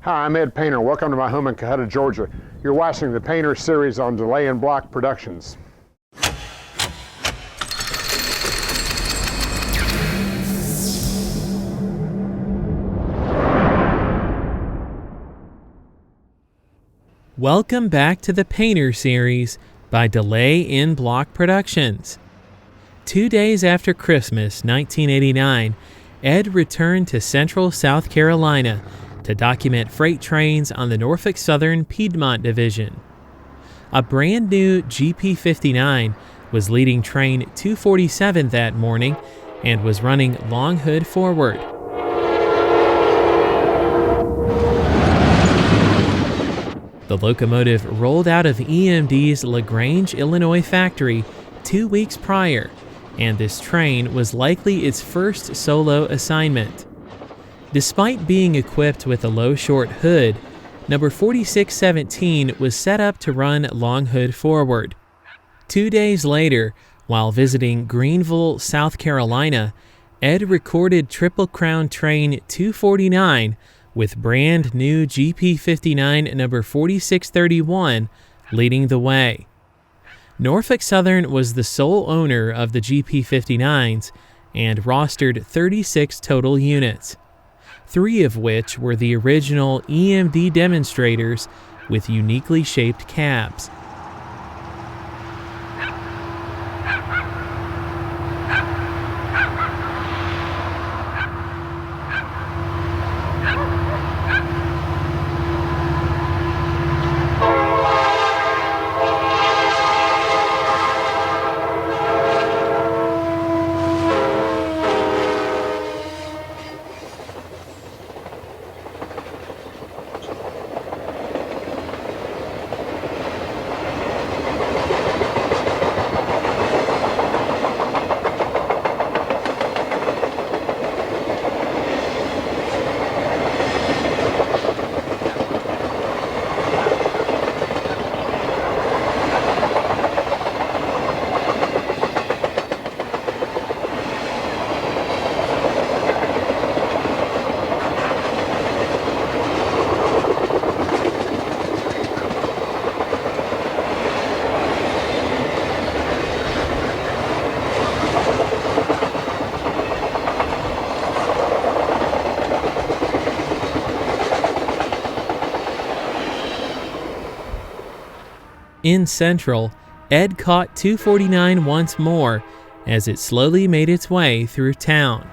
Hi, I'm Ed Painter. Welcome to my home in Cohutta, Georgia. You're watching the Painter series on Delay and Block Productions. Welcome back to the Painter series by Delay in Block Productions. 2 days after Christmas 1989, Ed returned to central South Carolina to document freight trains on the Norfolk Southern Piedmont Division. A brand new GP59 was leading train 247 that morning and was running long hood forward. The locomotive rolled out of EMD's LaGrange, Illinois factory 2 weeks prior, and this train was likely its first solo assignment. Despite being equipped with a low short hood, number 4617 was set up to run long hood forward. 2 days later, while visiting Greenville, South Carolina, Ed recorded Triple Crown Train 249 with brand new GP59 number 4631 leading the way. Norfolk Southern was the sole owner of the GP59s and rostered 36 total units, 3 of which were the original EMD demonstrators with uniquely shaped cabs. In Central, Ed caught 249 once more as it slowly made its way through town.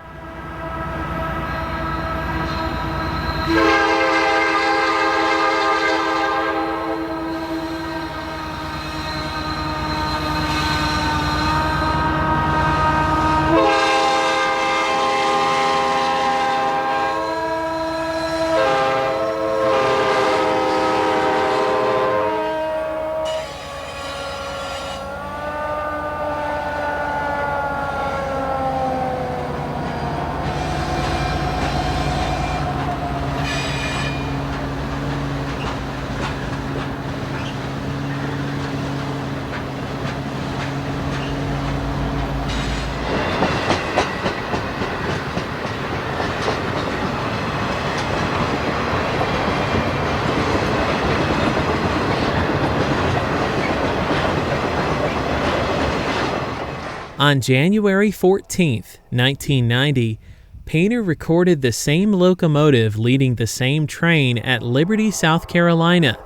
On January 14, 1990, Painter recorded the same locomotive leading the same train at Liberty, South Carolina.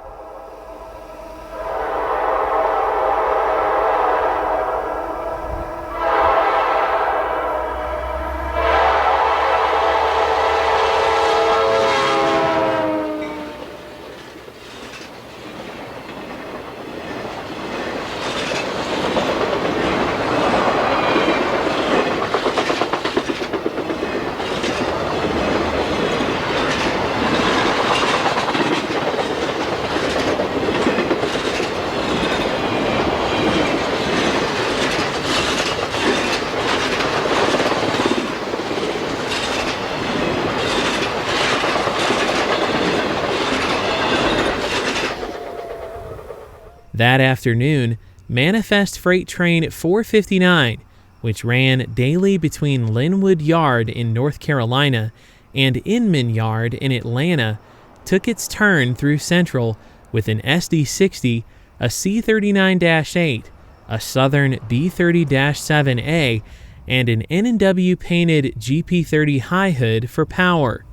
That afternoon, Manifest Freight Train 459, which ran daily between Linwood Yard in North Carolina and Inman Yard in Atlanta, took its turn through Central with an SD-60, a C-39-8, a Southern B-30-7A, and an N&W painted GP30 high hood for power.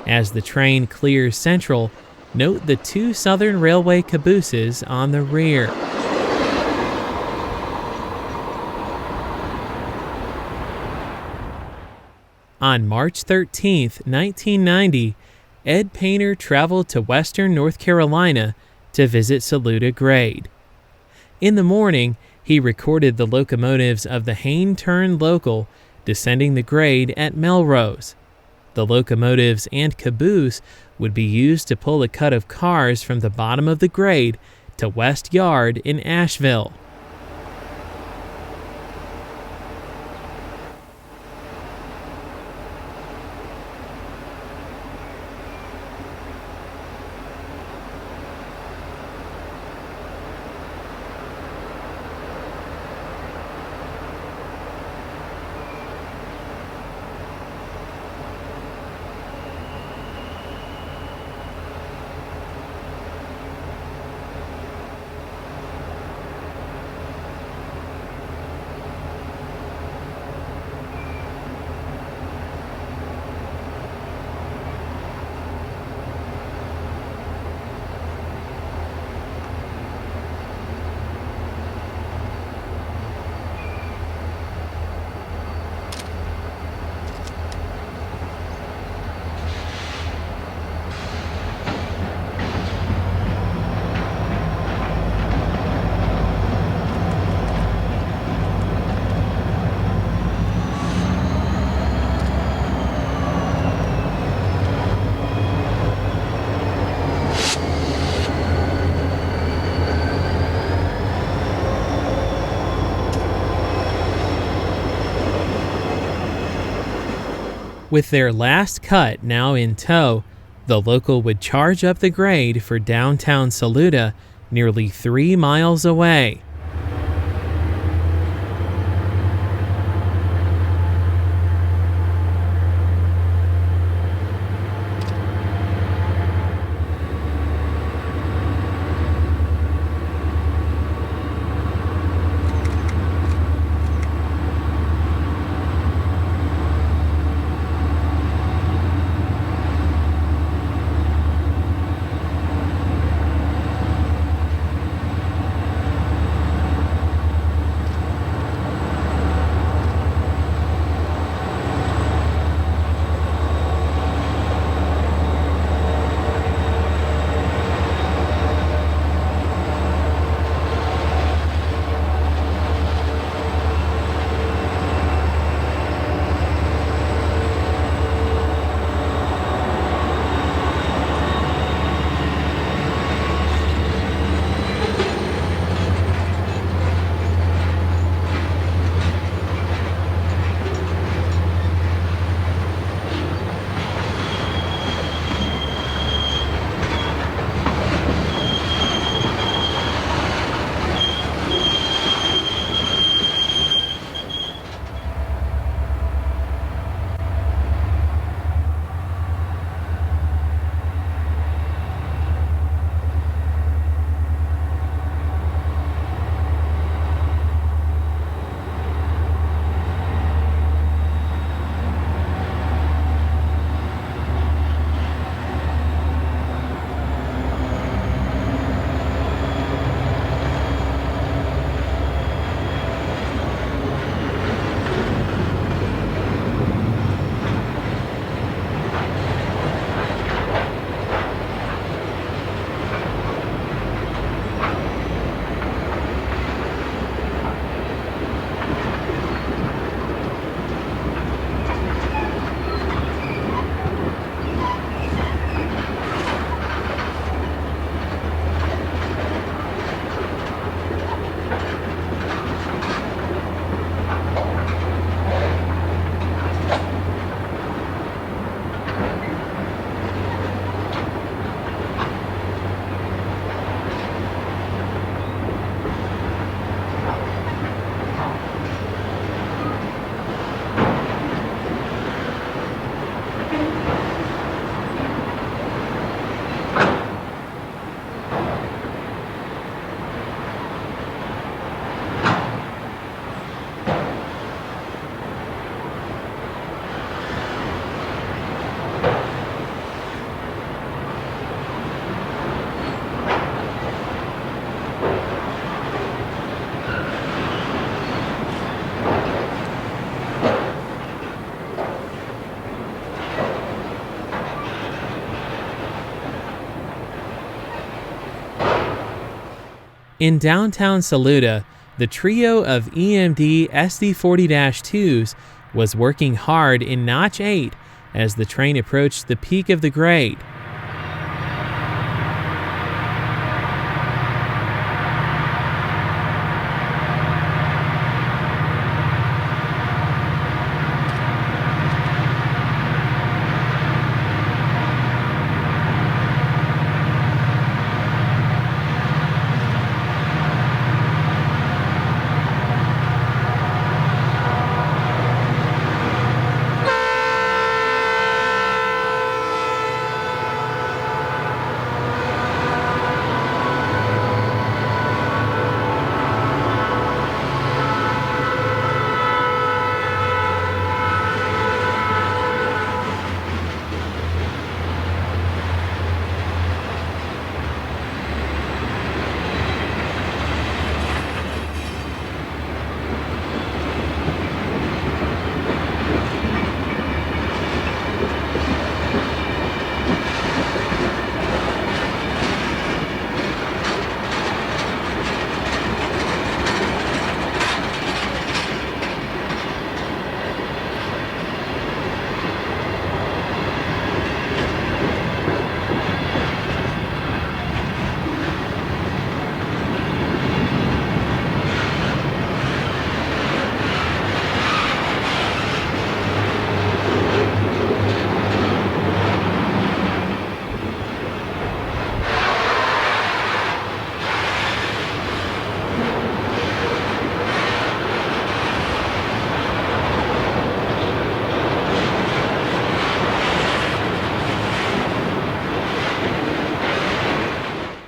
As the train clears Central, note the two Southern Railway cabooses on the rear. On March 13, 1990, Ed Painter traveled to western North Carolina to visit Saluda Grade. In the morning, he recorded the locomotives of the Hayne Turn Local descending the grade at Melrose. The locomotives and caboose would be used to pull a cut of cars from the bottom of the grade to West Yard in Asheville. With their last cut now in tow, the local would charge up the grade for downtown Saluda, nearly 3 miles away. In downtown Saluda, the trio of EMD SD40-2s was working hard in Notch 8 as the train approached the peak of the grade.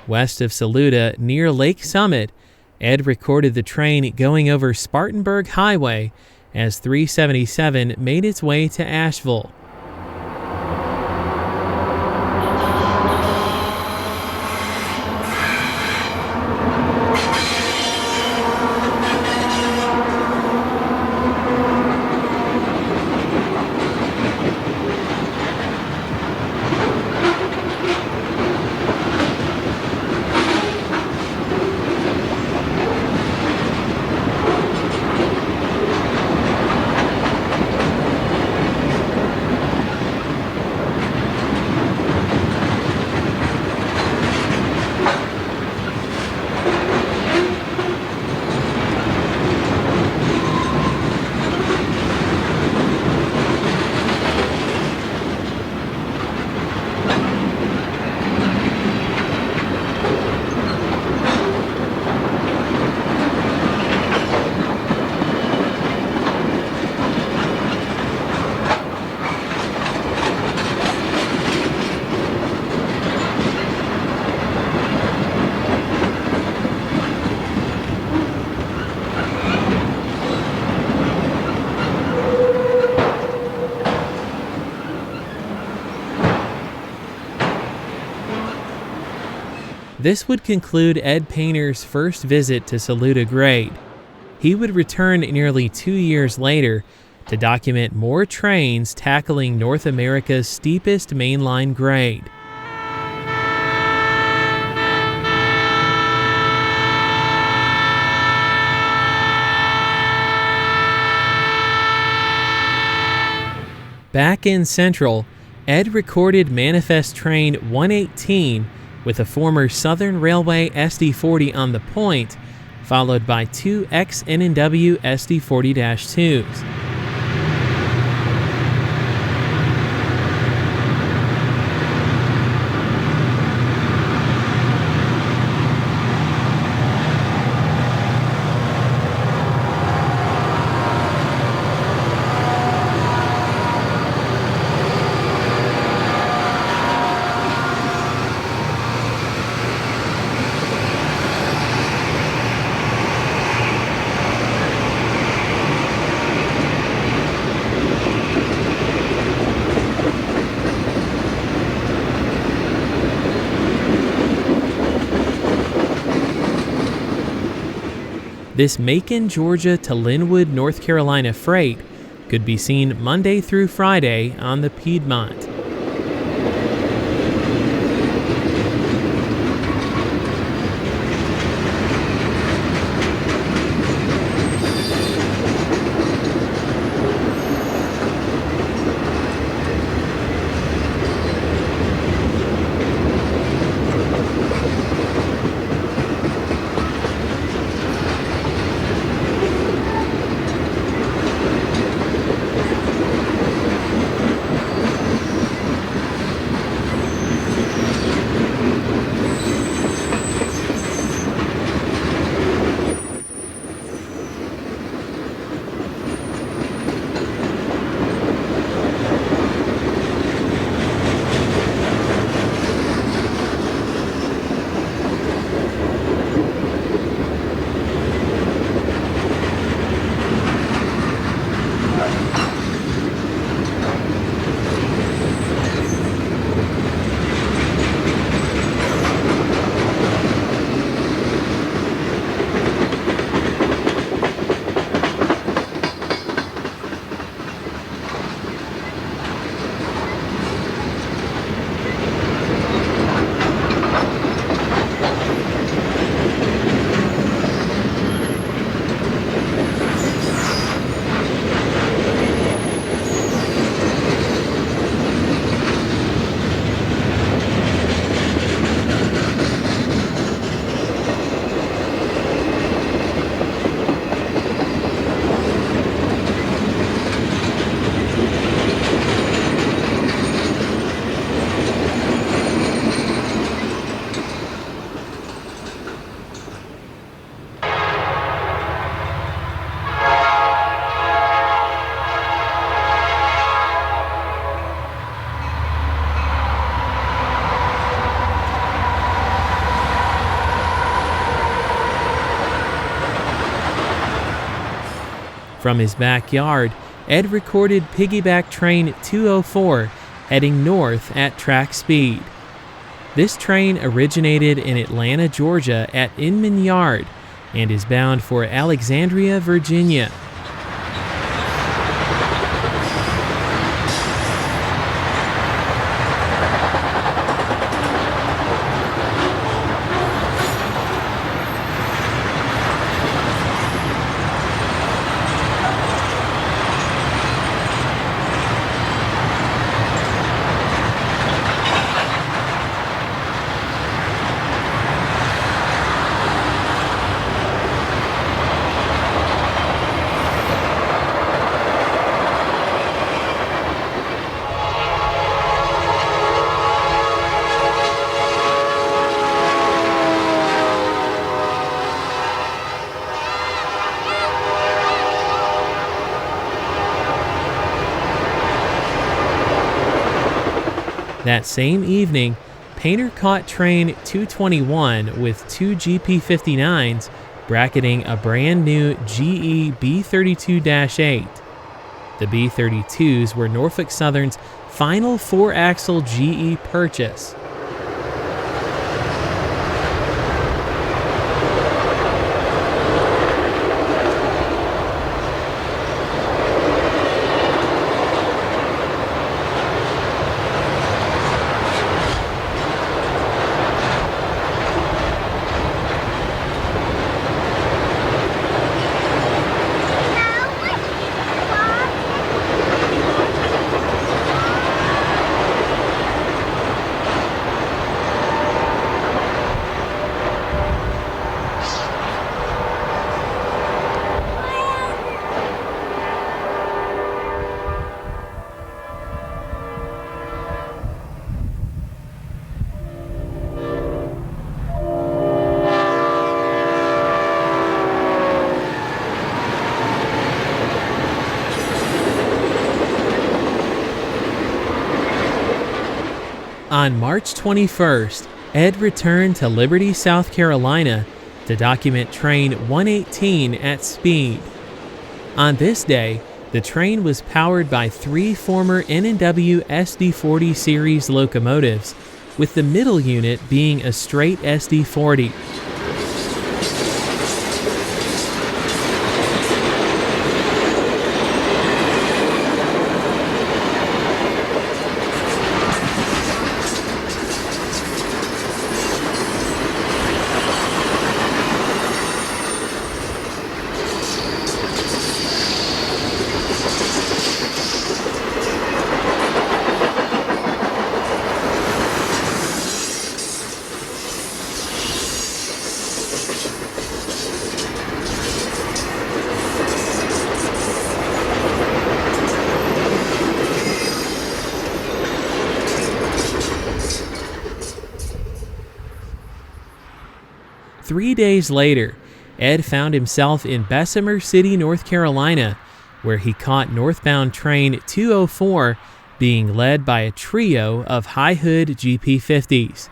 West of Saluda, near Lake Summit, Ed recorded the train going over Spartanburg Highway as 377 made its way to Asheville. This would conclude Ed Painter's first visit to Saluda Grade. He would return nearly 2 years later to document more trains tackling North America's steepest mainline grade. Back in Central, Ed recorded Manifest Train 118 with a former Southern Railway SD40 on the point, followed by 2 ex-N&W SD40-2s. This Macon, Georgia to Linwood, North Carolina freight could be seen Monday through Friday on the Piedmont. From his backyard, Ed recorded piggyback train 204 heading north at track speed. This train originated in Atlanta, Georgia at Inman Yard and is bound for Alexandria, Virginia. That same evening, Painter caught train 221 with two GP59s bracketing a brand new GE B32-8. The B32s were Norfolk Southern's final four-axle GE purchase. On March 21st, Ed returned to Liberty, South Carolina to document train 118 at speed. On this day, the train was powered by three former N&W SD40 series locomotives, with the middle unit being a straight SD40. Three days later, Ed found himself in Bessemer City, North Carolina, where he caught northbound train 204 being led by a trio of high-hood GP50s.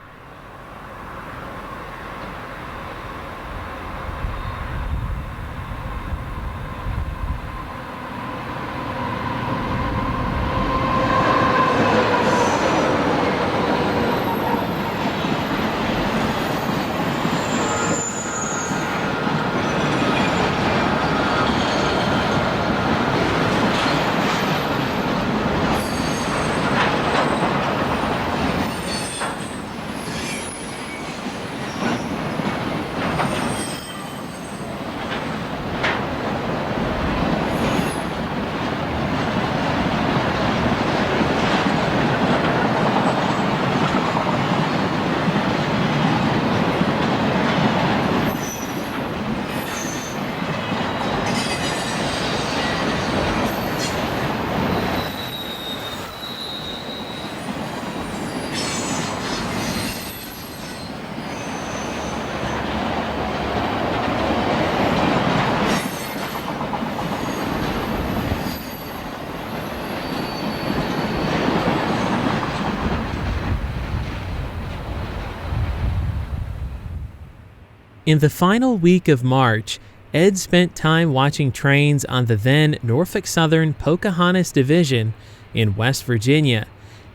In the final week of March, Ed spent time watching trains on the then Norfolk Southern Pocahontas Division in West Virginia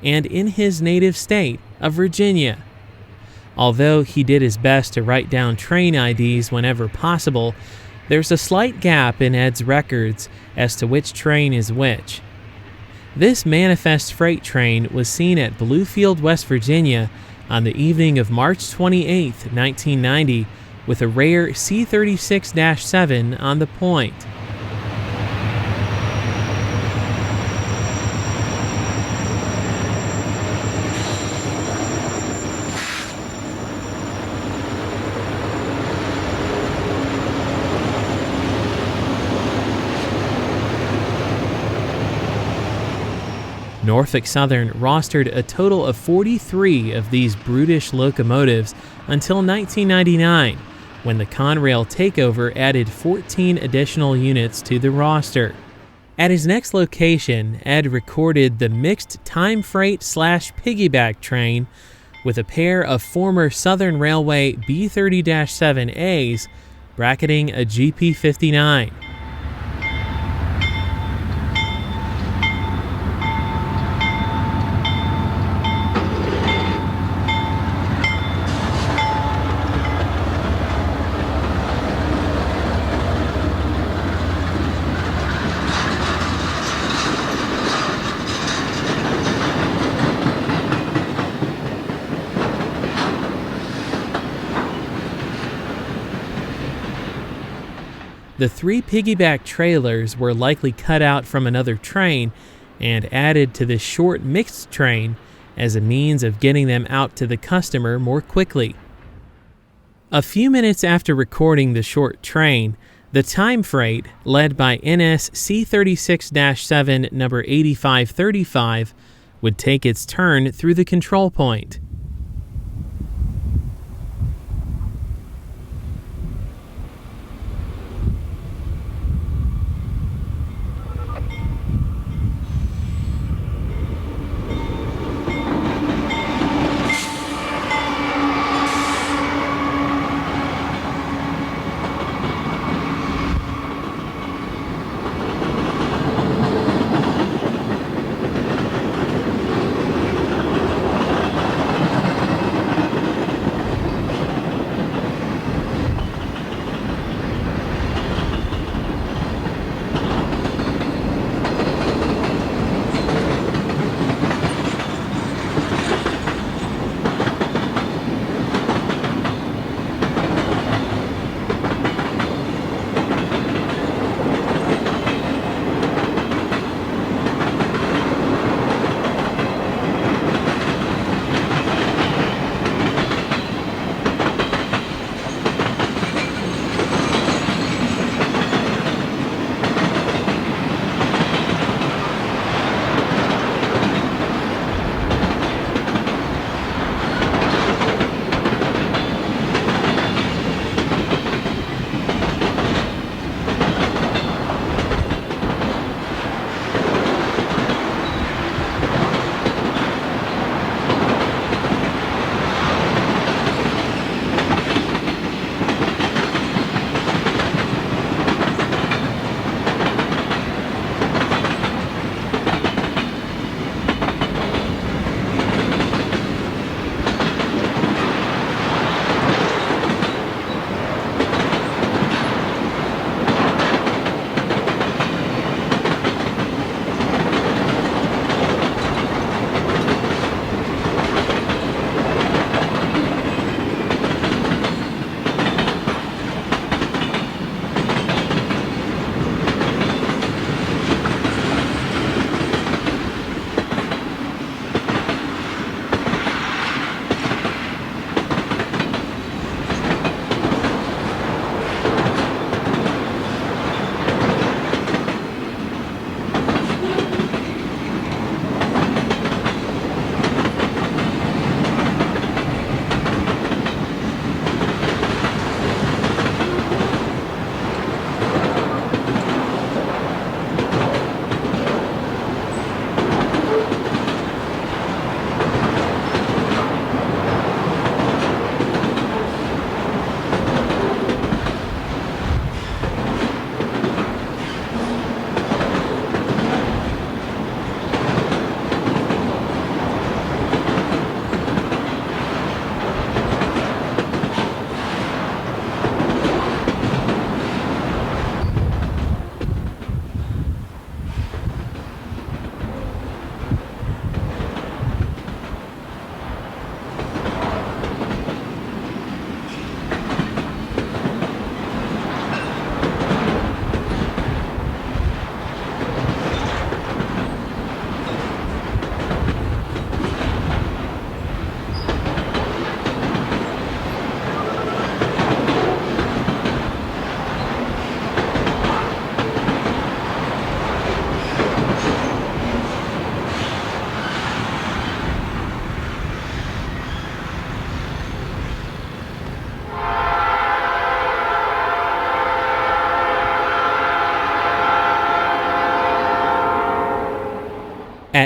and in his native state of Virginia. Although he did his best to write down train IDs whenever possible, there's a slight gap in Ed's records as to which train is which. This manifest freight train was seen at Bluefield, West Virginia on the evening of March 28, 1990, with a rare C36-7 on the point. Norfolk Southern rostered a total of 43 of these brutish locomotives until 1999, when the Conrail takeover added 14 additional units to the roster. At his next location, Ed recorded the mixed time freight / piggyback train with a pair of former Southern Railway B30-7As bracketing a GP59. The 3 piggyback trailers were likely cut out from another train and added to this short mixed train as a means of getting them out to the customer more quickly. A few minutes after recording the short train, the time freight, led by NS C36-7 number 8535, would take its turn through the control point.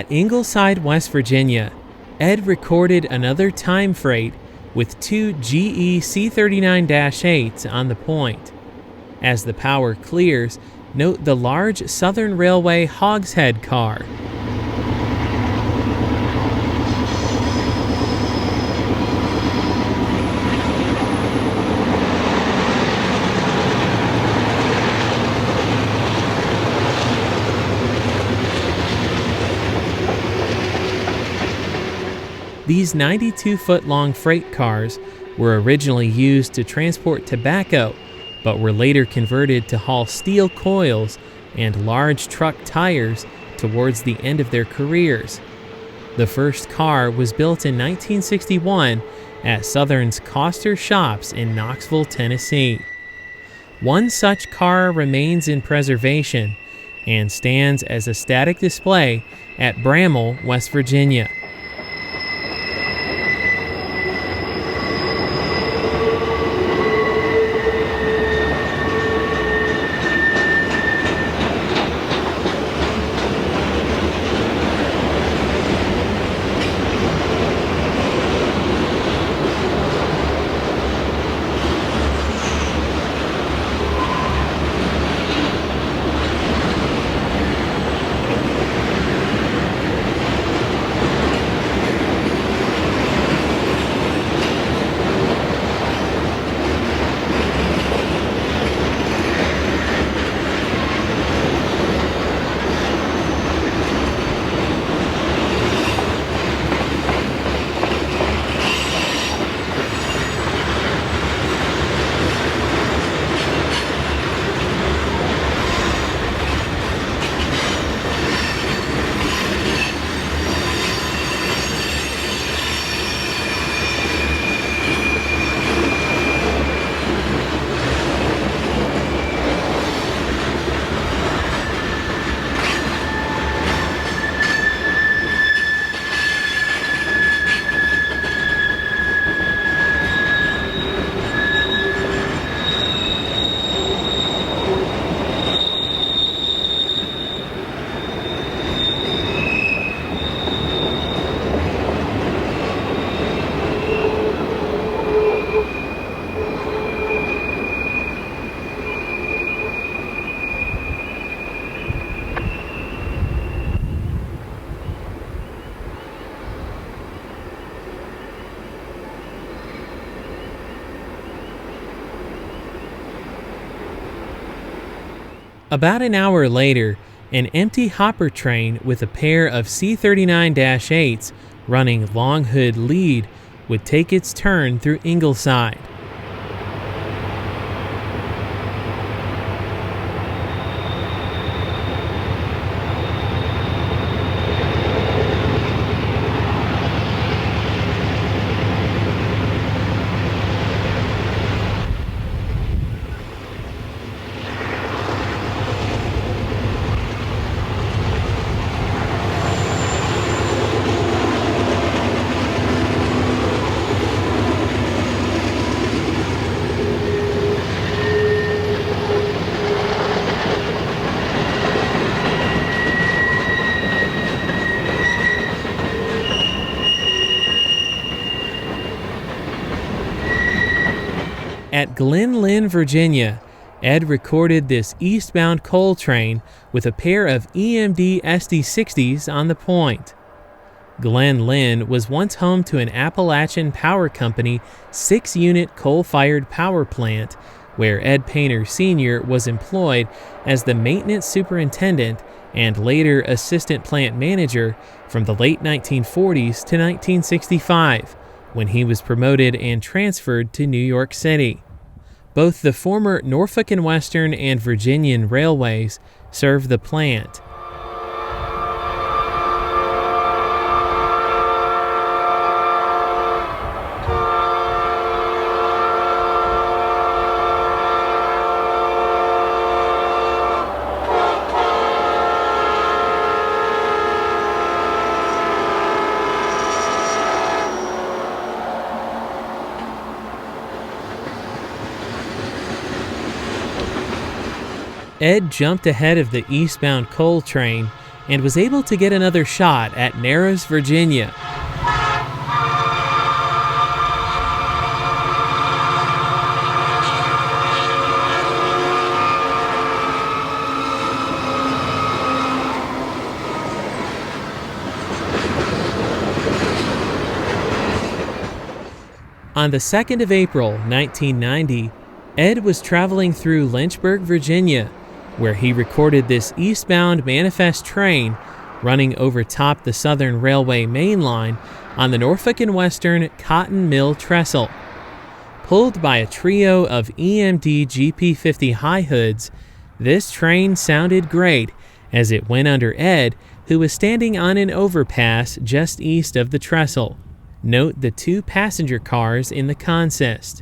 At Ingleside, West Virginia, Ed recorded another time freight with two GE C39-8s on the point. As the power clears, note the large Southern Railway hogshead car. These 92-foot-long freight cars were originally used to transport tobacco, but were later converted to haul steel coils and large truck tires towards the end of their careers. The first car was built in 1961 at Southern's Coster Shops in Knoxville, Tennessee. One such car remains in preservation and stands as a static display at Bramwell, West Virginia. About an hour later, an empty hopper train with a pair of C39-8s running long hood lead would take its turn through Ingleside. At Glen Lynn, Virginia, Ed recorded this eastbound coal train with a pair of EMD SD60s on the point. Glen Lynn was once home to an Appalachian Power Company 6-unit coal-fired power plant where Ed Painter Sr. was employed as the maintenance superintendent and later assistant plant manager from the late 1940s to 1965, when he was promoted and transferred to New York City. Both the former Norfolk and Western and Virginian railways serve the plant. Ed jumped ahead of the eastbound coal train and was able to get another shot at Narrows, Virginia. On the 2nd of April, 1990, Ed was traveling through Lynchburg, Virginia, where he recorded this eastbound manifest train running over top the Southern Railway main line on the Norfolk and Western Cotton Mill Trestle. Pulled by a trio of EMD GP50 high hoods, this train sounded great as it went under Ed, who was standing on an overpass just east of the trestle. Note the 2 passenger cars in the consist.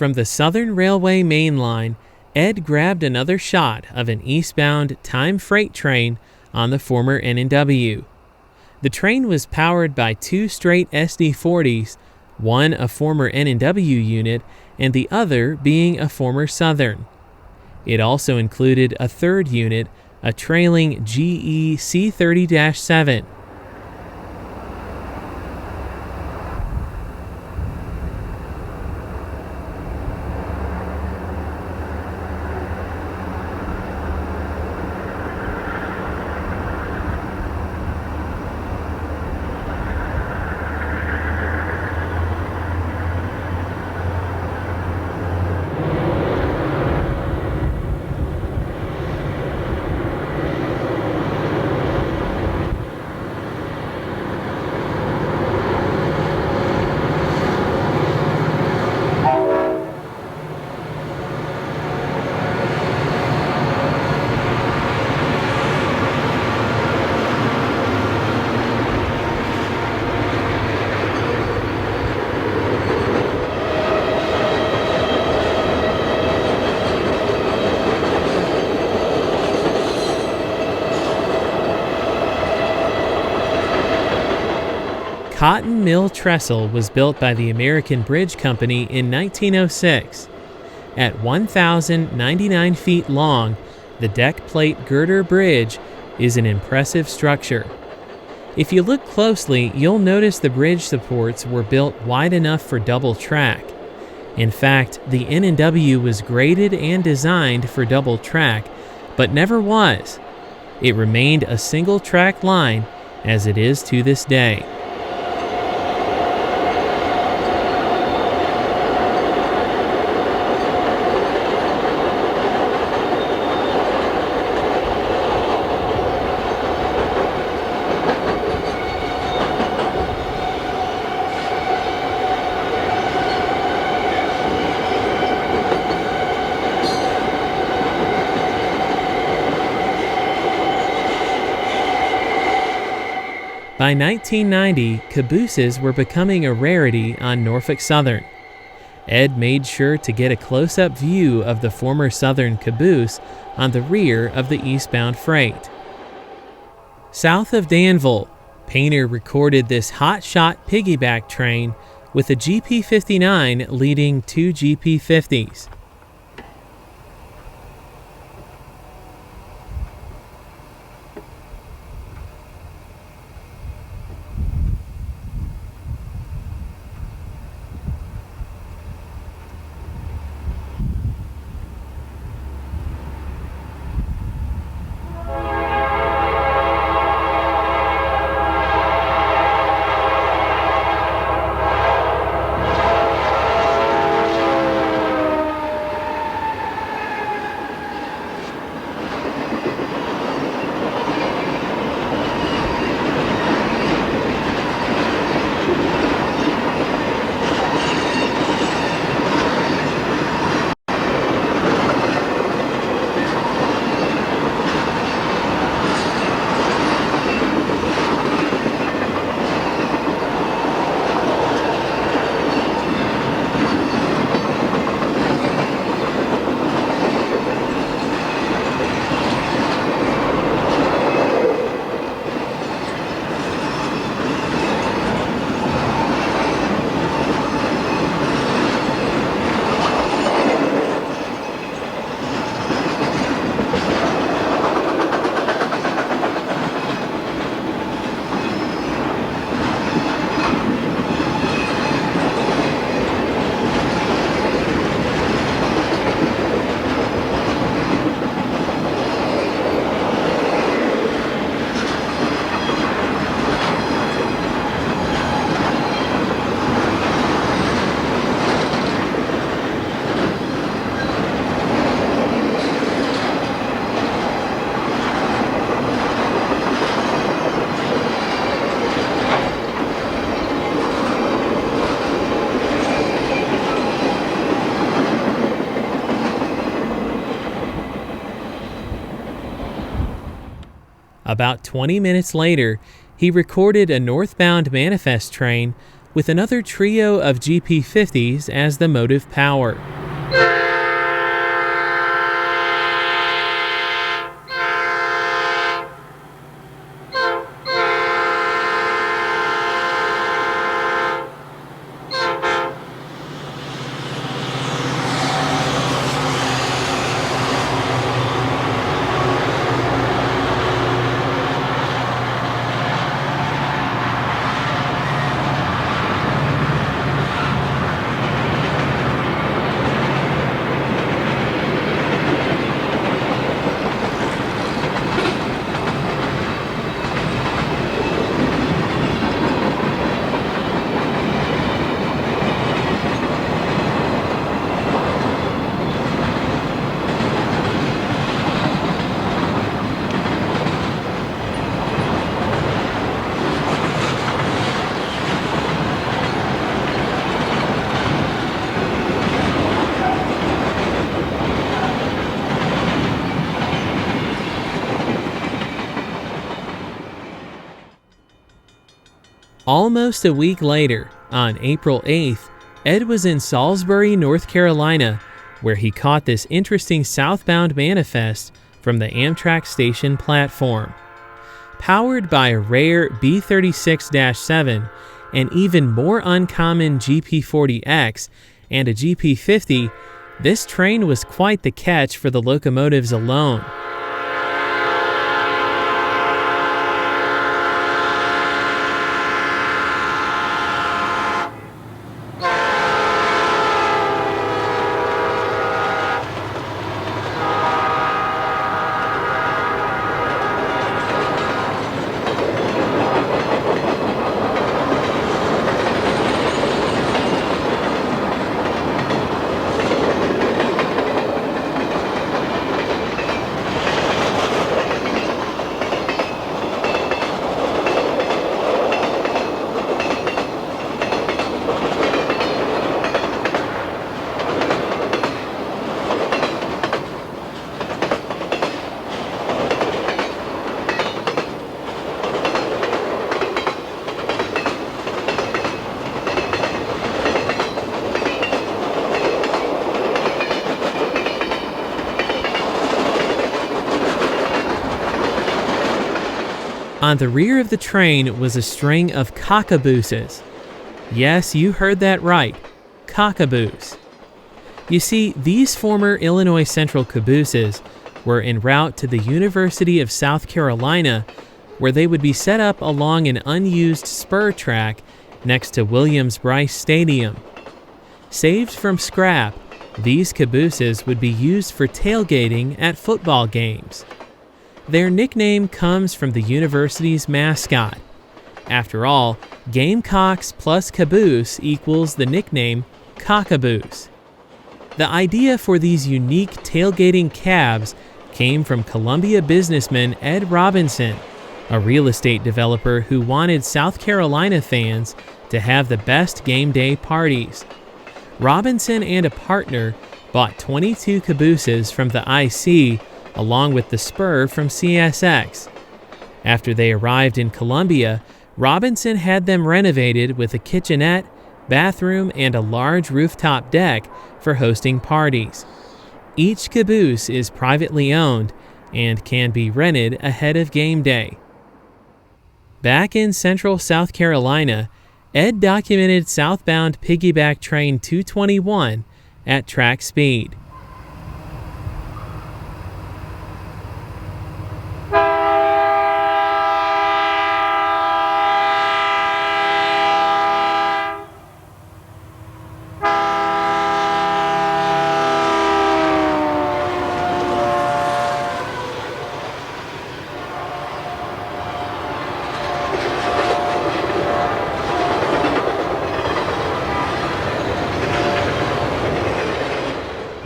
From the Southern Railway main line, Ed grabbed another shot of an eastbound time freight train on the former N&W. The train was powered by 2 straight SD40s, one a former N&W unit and the other being a former Southern. It also included a third unit, a trailing GE C30-7. Cotton Mill Trestle was built by the American Bridge Company in 1906. At 1,099 feet long, the deck plate girder bridge is an impressive structure. If you look closely, you'll notice the bridge supports were built wide enough for double track. In fact, the N&W was graded and designed for double track, but never was. It remained a single track line as it is to this day. By 1990, cabooses were becoming a rarity on Norfolk Southern. Ed made sure to get a close-up view of the former Southern caboose on the rear of the eastbound freight. South of Danville, Painter recorded this hotshot piggyback train with a GP59 leading 2 GP50s. About 20 minutes later, he recorded a northbound manifest train with another trio of GP50s as the motive power. Almost a week later, on April 8th, Ed was in Salisbury, North Carolina, where he caught this interesting southbound manifest from the Amtrak station platform. Powered by a rare B36-7, an even more uncommon GP40X, and a GP50, this train was quite the catch for the locomotives alone. On the rear of the train was a string of Cockabooses. Yes, you heard that right, Cockaboos. You see, these former Illinois Central cabooses were en route to the University of South Carolina, where they would be set up along an unused spur track next to Williams-Brice Stadium. Saved from scrap, these cabooses would be used for tailgating at football games. Their nickname comes from the university's mascot. After all, Gamecocks plus caboose equals the nickname Cockaboose. The idea for these unique tailgating cabs came from Columbia businessman Ed Robinson, a real estate developer who wanted South Carolina fans to have the best game day parties. Robinson and a partner bought 22 cabooses from the IC along with the spur from CSX. After they arrived in Columbia, Robinson had them renovated with a kitchenette, bathroom, and a large rooftop deck for hosting parties. Each caboose is privately owned and can be rented ahead of game day. Back in central South Carolina, Ed documented southbound piggyback train 221 at track speed.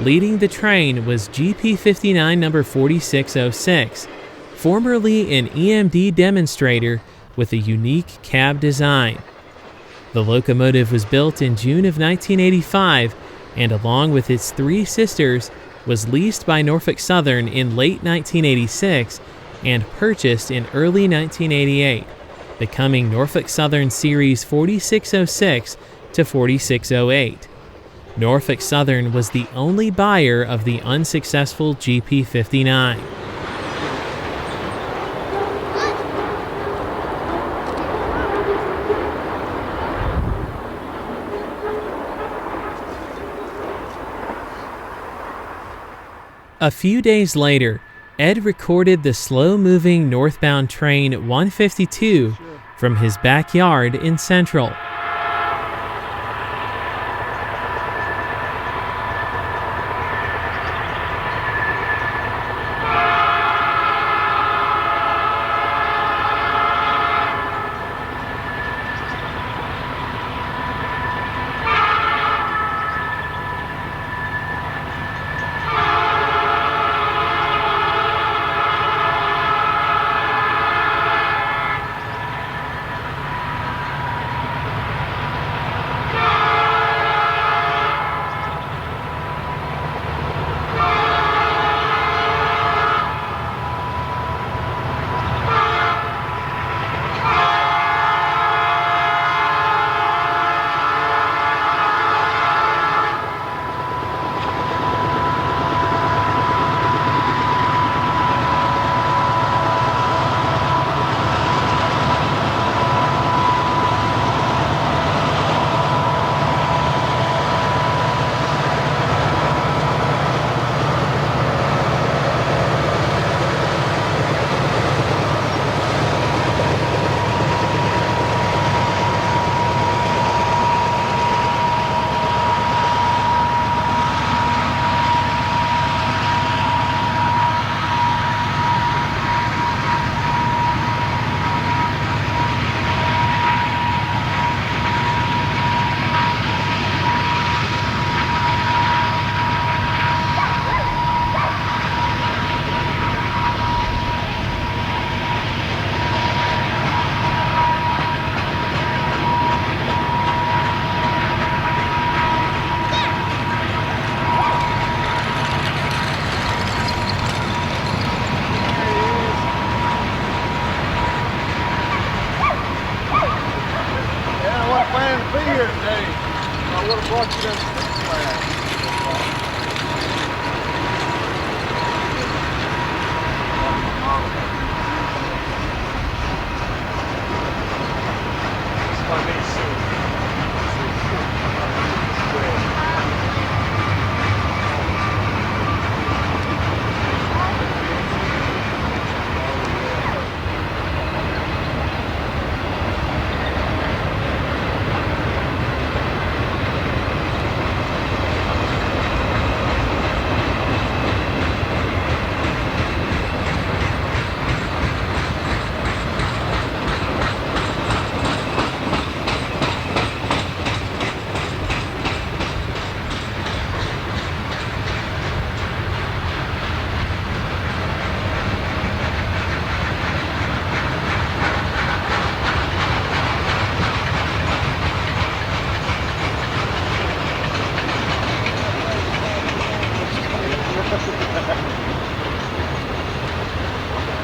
Leading the train was GP59 number 4606, formerly an EMD demonstrator with a unique cab design. The locomotive was built in June of 1985 and, along with its three sisters, was leased by Norfolk Southern in late 1986 and purchased in early 1988, becoming Norfolk Southern Series 4606 to 4608. Norfolk Southern was the only buyer of the unsuccessful GP59. A few days later, Ed recorded the slow-moving northbound train 152 from his backyard in Central.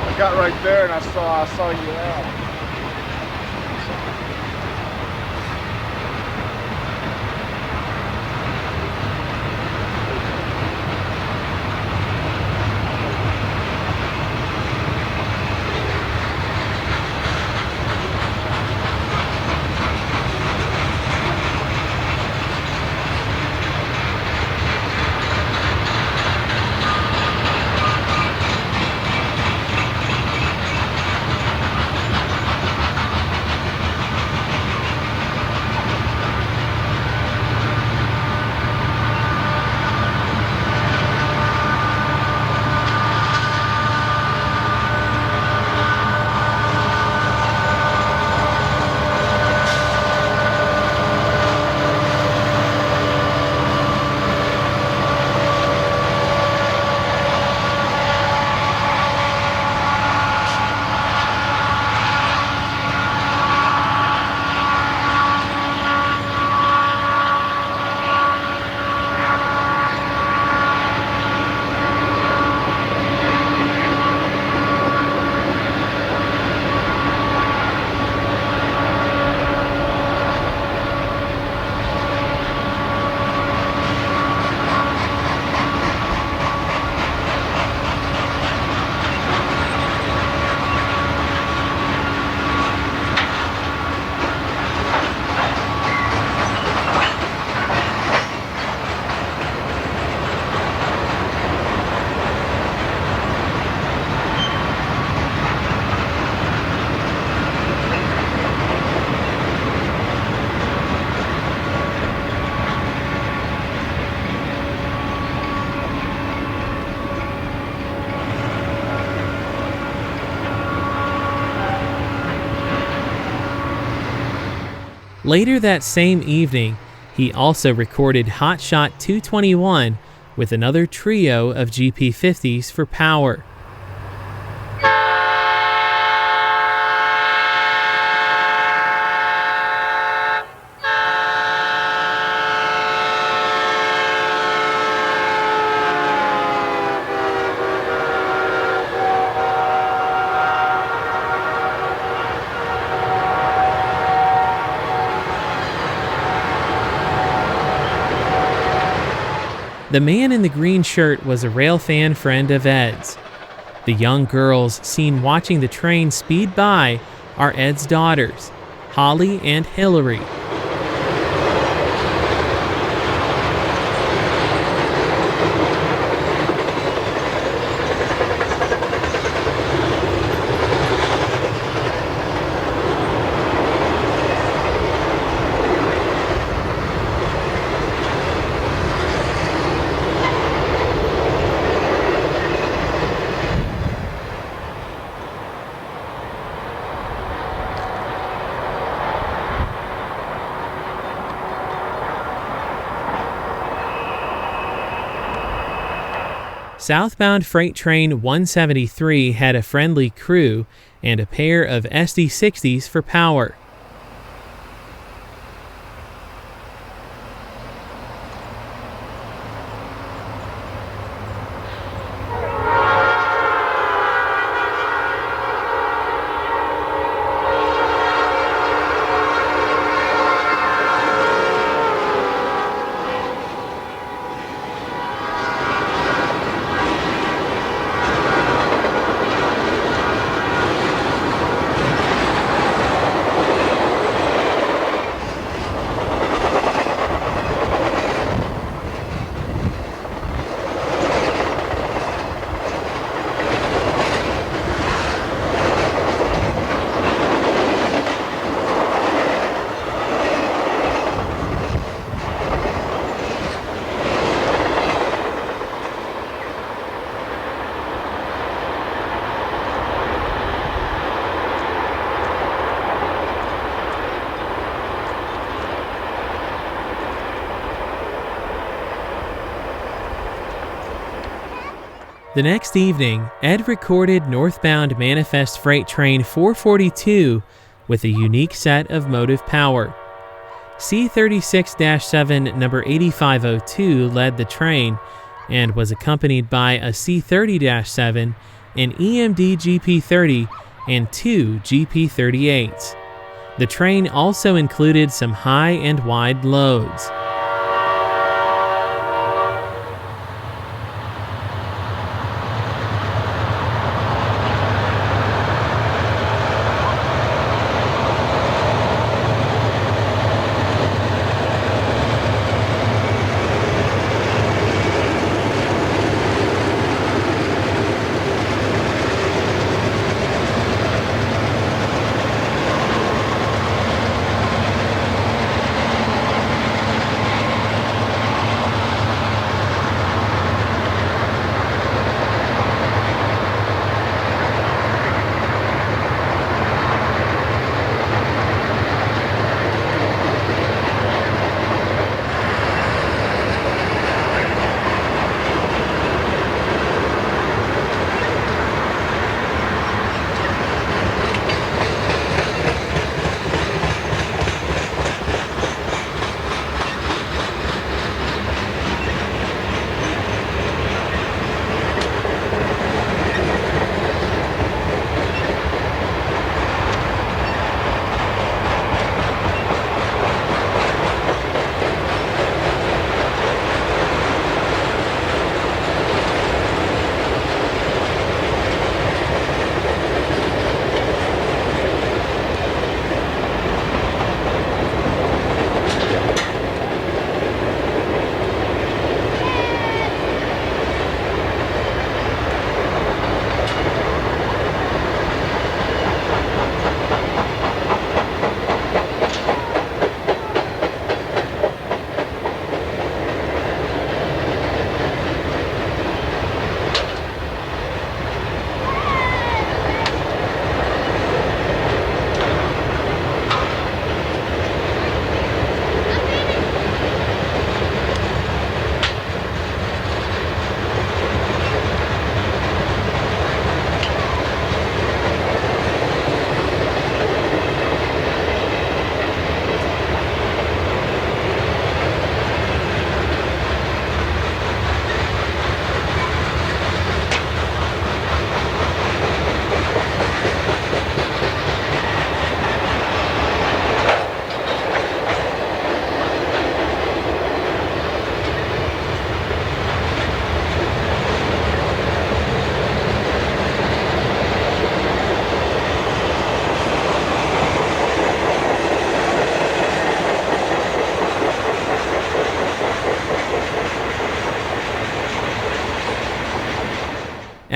I got right there and I saw you out. Later that same evening, he also recorded Hot Shot 221 with another trio of GP50s for Power. The man in the green shirt was a railfan friend of Ed's. The young girls seen watching the train speed by are Ed's daughters, Holly and Hillary. Southbound Freight Train 173 had a friendly crew and a pair of SD60s for Power. The next evening, Ed recorded northbound Manifest Freight Train 442 with a unique set of motive power. C36-7 number 8502 led the train and was accompanied by a C30-7, an EMD GP30, and two GP38s. The train also included some high and wide loads.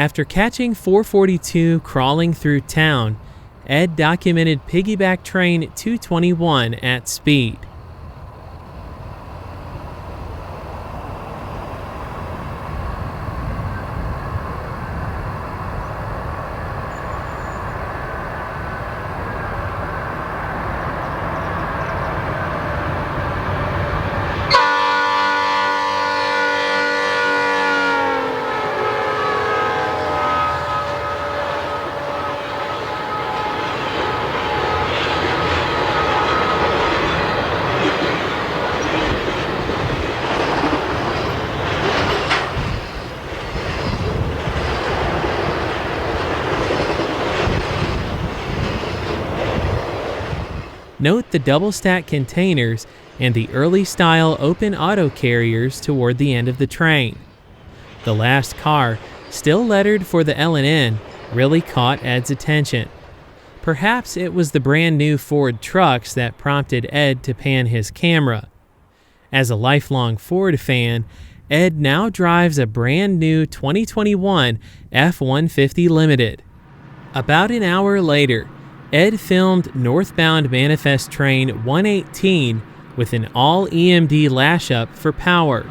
After catching 442 crawling through town, Ed documented piggyback train 221 at speed. Note the double-stack containers and the early-style open auto carriers toward the end of the train. The last car, still lettered for the L&N, really caught Ed's attention. Perhaps it was the brand new Ford trucks that prompted Ed to pan his camera. As a lifelong Ford fan, Ed now drives a brand new 2021 F-150 Limited. About an hour later, Ed filmed northbound Manifest Train 118 with an all-EMD lash-up for power.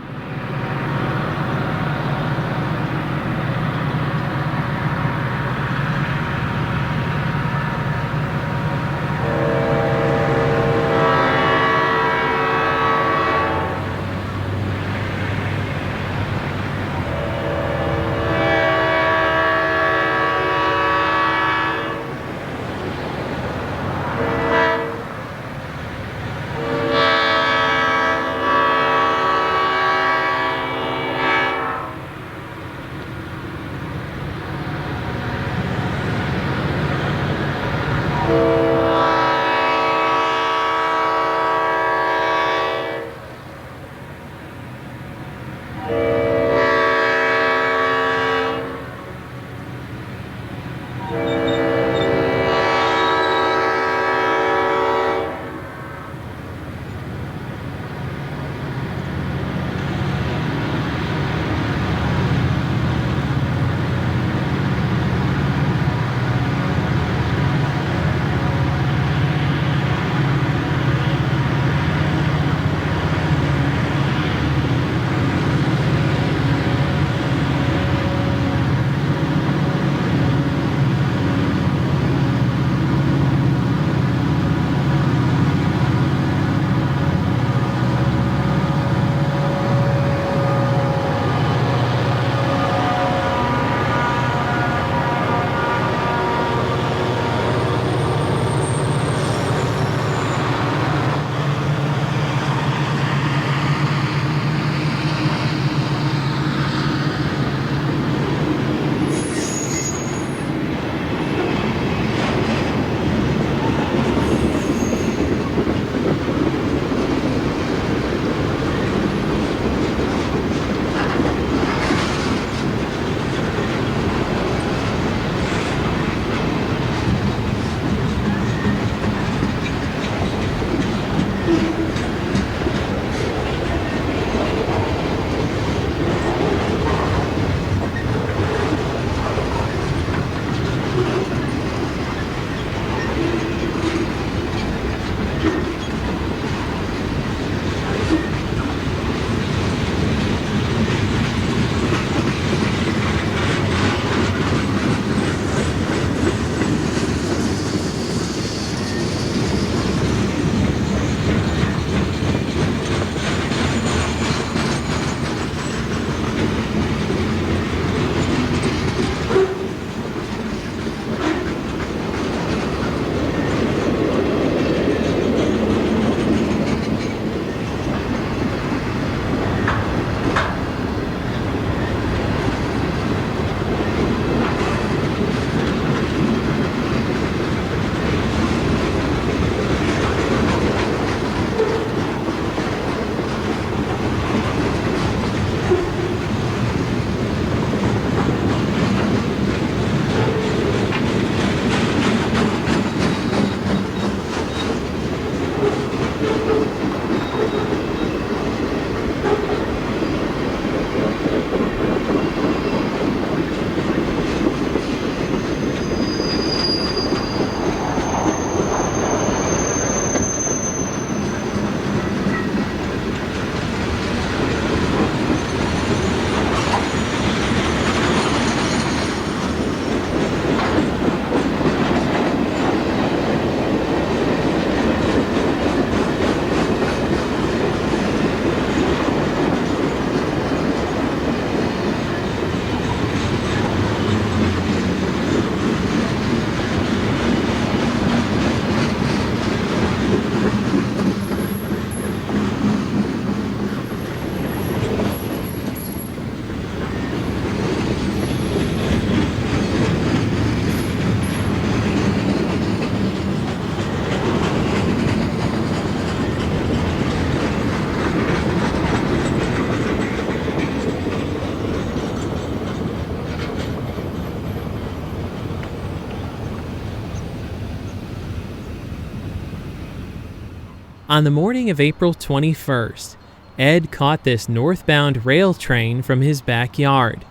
On the morning of April 21st, Ed caught this northbound rail train from his backyard.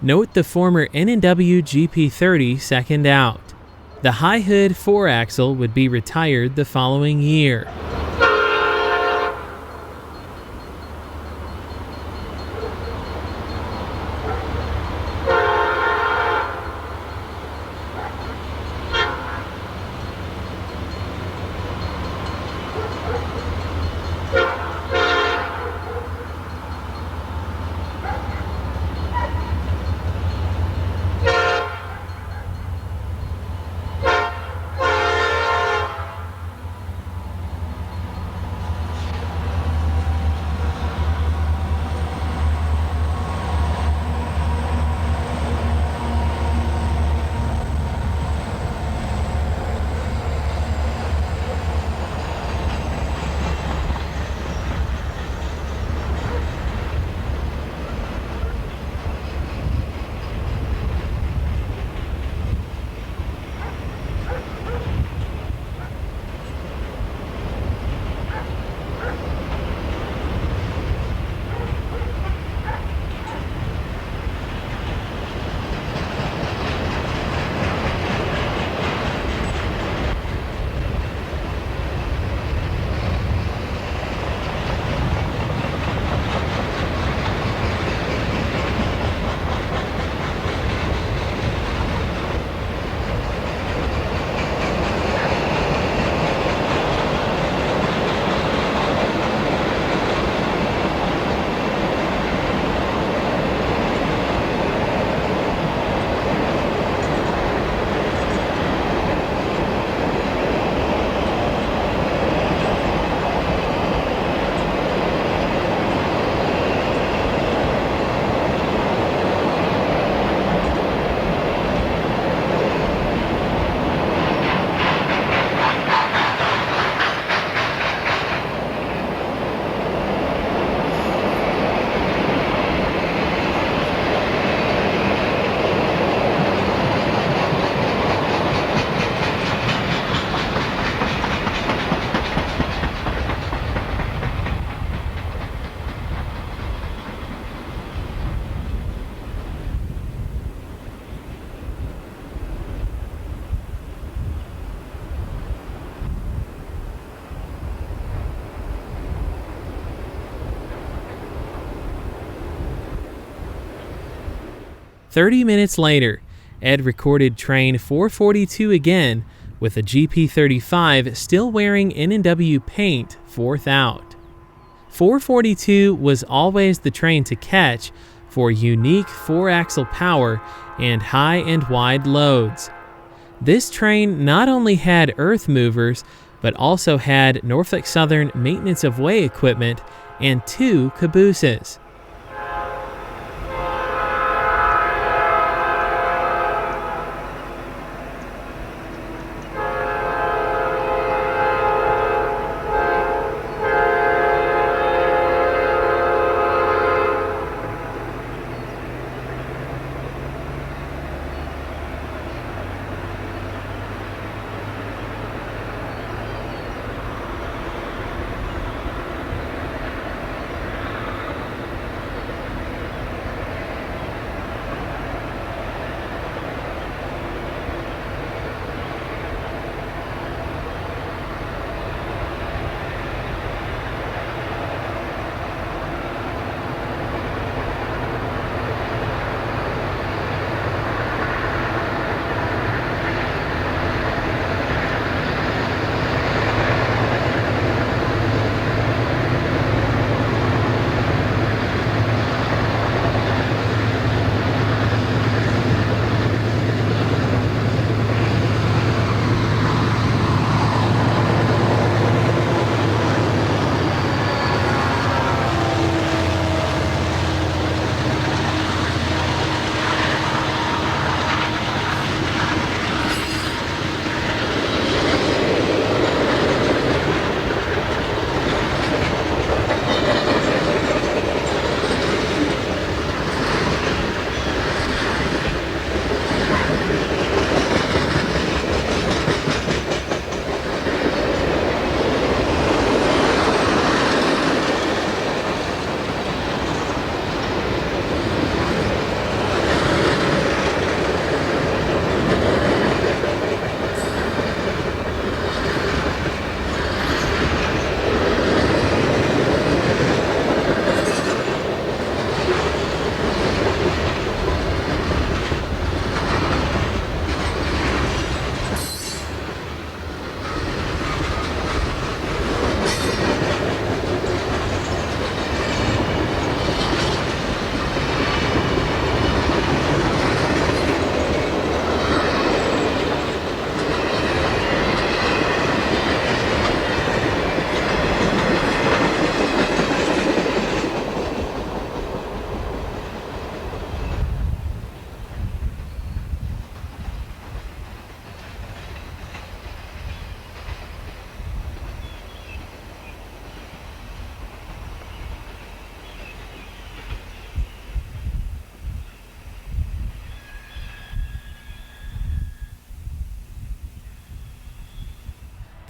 Note the former N&W GP30 second out. The high hood 4-axle would be retired the following year. "30 minutes later, Ed recorded train 442 again, with a GP35 still wearing N&W paint fourth out. 442 was always the train to catch for unique 4-axle power and high and wide loads. This train not only had earth movers, but also had Norfolk Southern maintenance of way equipment and 2 cabooses.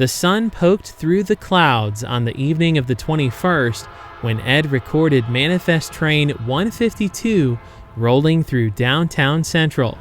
The sun poked through the clouds on the evening of the 21st when Ed recorded Manifest Train 152 rolling through downtown Central.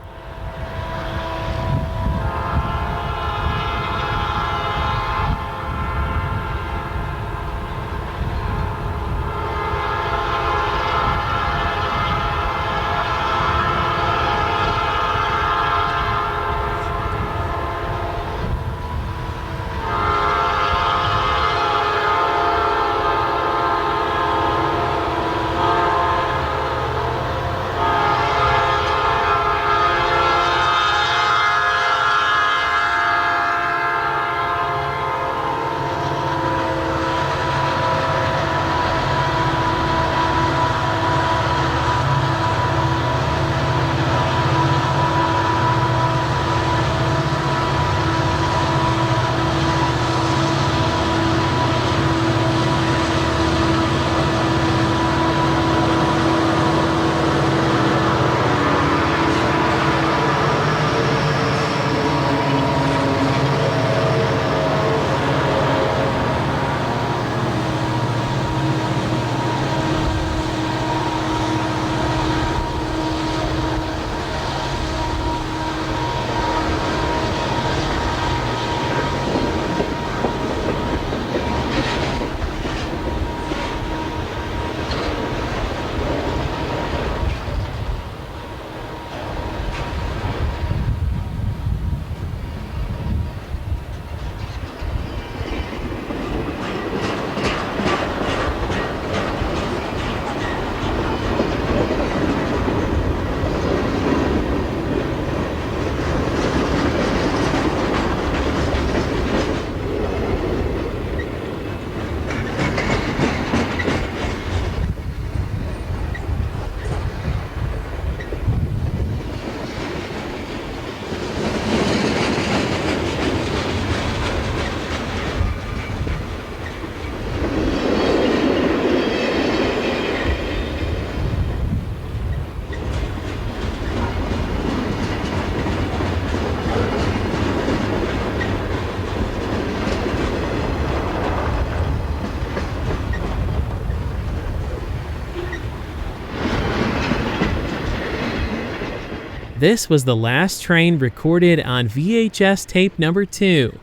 This was the last train recorded on VHS tape number 2.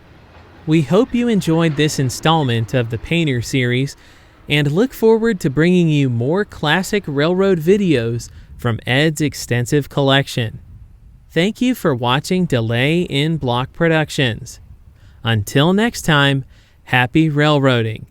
We hope you enjoyed this installment of the Painter series and look forward to bringing you more classic railroad videos from Ed's extensive collection. Thank you for watching Delay in Block Productions. Until next time, happy railroading.